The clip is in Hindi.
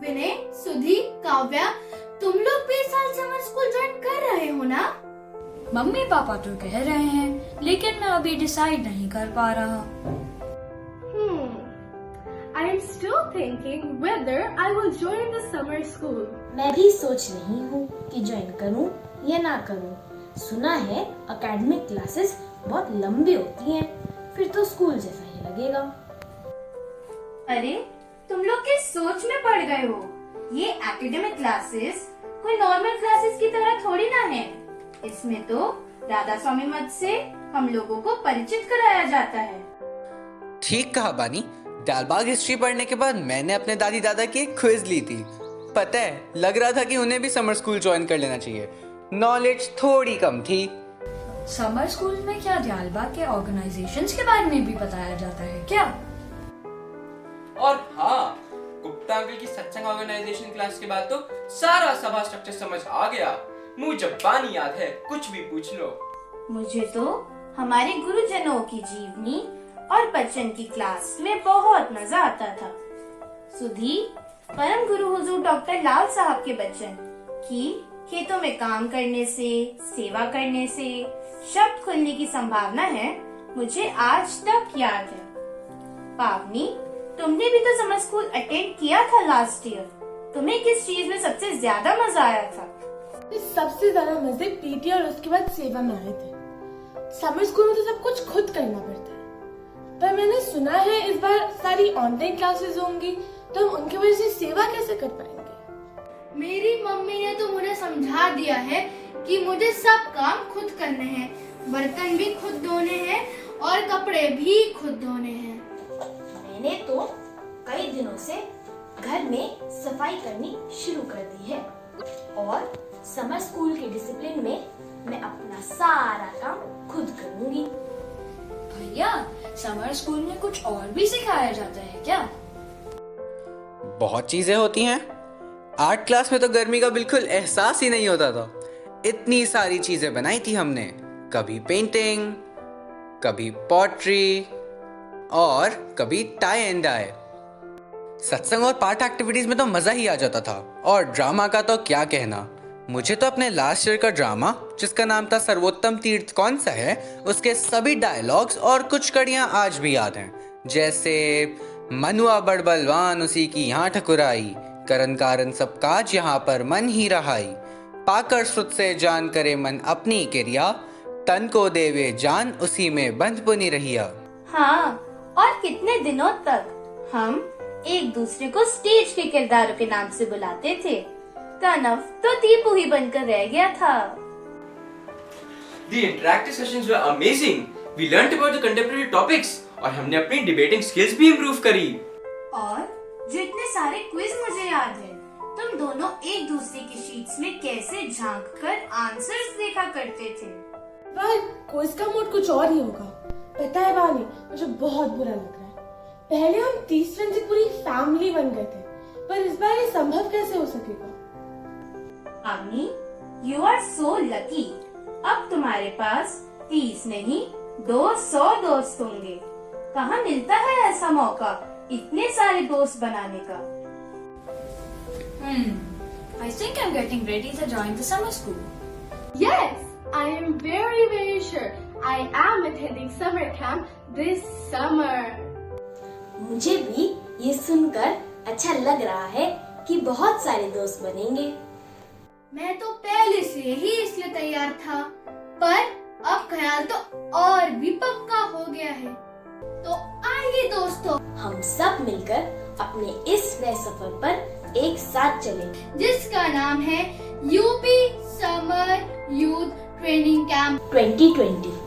विनय, सुधी, काव्या, तुम लोग भी इस साल समर स्कूल ज्वाइन कर रहे हो ना? मम्मी पापा तो कह रहे हैं, लेकिन मैं अभी डिसाइड नहीं कर पा रहा। I am still thinking whether I will join the summer school. मैं भी सोच रही हूँ कि ज्वाइन करूँ या ना करूँ। सुना है एकेडमिक क्लासेस बहुत लंबी होती हैं, फिर तो स्कूल जैसा ही लगेगा। अरे, तुम लोग किस सोच में पड़ गए हो? ये एकेडमिक क्लासेस कोई नॉर्मल क्लासेस की तरह थोड़ी ना है। इसमें तो राधा स्वामी मत से हम लोगों को परिचित कराया जाता है। ठीक कहा बानी। दालबाग हिस्ट्री पढ़ने के बाद मैंने अपने दादी दादा की एक क्विज ली थी। पता है, लग रहा था कि उन्हें भी समर स्कूल ज्वाइन कर लेना चाहिए। नॉलेज थोड़ी कम थी। समर स्कूल में क्या दालबाग के ऑर्गेनाइजेशंस के बारे में भी बताया जाता है क्या? और हाँ, गुप्ता अंकल की सत्संग ऑर्गेनाइजेशन क्लास के बाद तो सारा सभा स्ट्रक्चर समझ आ गया। मुंह जबानी याद है, कुछ भी पूछ लो। मुझे तो हमारे गुरुजनों की जीवनी और बच्चन की क्लास में बहुत मजा आता था। सुधी, परम गुरु हुजूर डॉक्टर लाल साहब के बच्चन कि खेतों में काम करने से, सेवा करने से शब्द खुलने की संभावना है, मुझे आज तक याद है। पावनी, तुमने भी तो समर स्कूल अटेंड किया था लास्ट ईयर। तुम्हें किस चीज में सबसे ज्यादा मजा आया था? सबसे ज्यादा मजे पीटी और उसके बाद सेवा में आए थे। समर स्कूल में तो सब कुछ खुद करना पड़ता है, पर मैंने सुना है इस बार सारी ऑनलाइन क्लासेस होंगी, तो हम उनकी वजह से सेवा कैसे कर पाएंगे? मेरी मम्मी ने तो मुझे समझा दिया है कि मुझे सब काम खुद करने हैं, बर्तन भी खुद धोने हैं और कपड़े भी खुद धोने हैं। मैंने तो कई दिनों से घर में सफाई करनी शुरू कर दी है और समर स्कूल के डिसिप्लिन में मैं अपना सारा काम खुद करूंगी। भैया, समर स्कूल में कुछ और भी सिखाया जाता है क्या? बहुत चीजें होती हैं। आर्ट क्लास में तो गर्मी का बिल्कुल एहसास ही नहीं होता था। इतनी सारी चीजें बनाई थी हमने। कभी पेंटिंग, कभी पॉटरी और कभी टाई एंड डाई। सत्संग और पार्ट एक्टिविटीज में तो मजा ही आ जाता था। और ड्रामा का तो क्या कहना। मुझे तो अपने लास्ट ईयर का ड्रामा, जिसका नाम था सर्वोत्तम तीर्थ कौन सा है, उसके सभी डायलॉग्स और कुछ कड़ियां आज भी याद हैं। जैसे मनुआ बड़ बलवान उसी की यहाँ ठकुराई, करन कारण सब काज यहाँ पर मन ही रहाई, पाकर श्रुत से जान करे मन अपनी क्रिया, तन को देवे जान उसी में बंध पुनि रहिया। हाँ, और कितने दिनों तक हम एक दूसरे को स्टेज के किरदारों के नाम से बुलाते थे। कनव तो दीपू ही बनकर रह गया था। The interactive sessions were amazing. We learnt about the contemporary topics और हमने अपनी डिबेटिंग स्किल्स भी इम्प्रूव करी। और जो इतने सारे क्विज मुझे याद है, तुम दोनों एक दूसरे की शीट्स में कैसे झांककर आंसर्स देखा करते थे। पर क्विज का मूड कुछ और ही होगा। पता है बानी, मुझे बहुत बुरा लग रहा है। पहले हम 30 फ्रेंड्स की पूरी फैमिली बन गए थे, पर इस बार ये संभव कैसे हो सकेगा? पावनी, यू आर सो लकी। अब तुम्हारे पास 30 नहीं 200 दोस्त होंगे। कहाँ मिलता है ऐसा मौका इतने सारे दोस्त बनाने का? I think I'm getting ready to join the summer school. Yes, I am very sure. I am attending summer camp this summer. मुझे भी ये सुनकर अच्छा लग रहा है कि बहुत सारे दोस्त बनेंगे। मैं तो पहले से ही इसलिए तैयार था, पर अब ख्याल तो और भी पक्का हो गया है। तो आइए दोस्तों, हम सब मिलकर अपने इस नए सफर पर एक साथ चलें, जिसका नाम है UP summer youth training camp 2020।